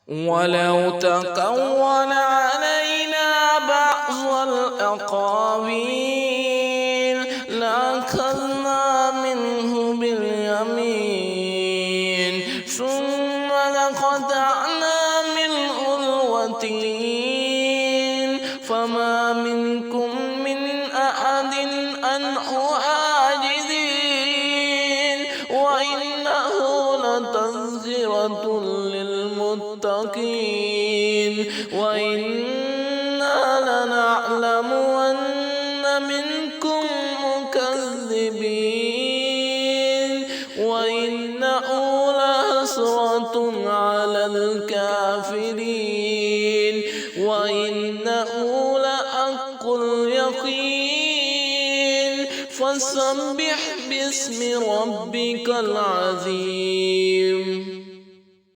ولو تقول علينا بعض الأقاويل لأخذنا منه باليمين ثم لقطعنا منه الوتين فما منكم من أحد عنه حاجزين وإنه لتذكرة للمتقين وإنا لنعلم أن منكم مكذبين وإنه لحسرة على الكافرين وإنه لحق اليقين فسبح باسم ربك العظيم.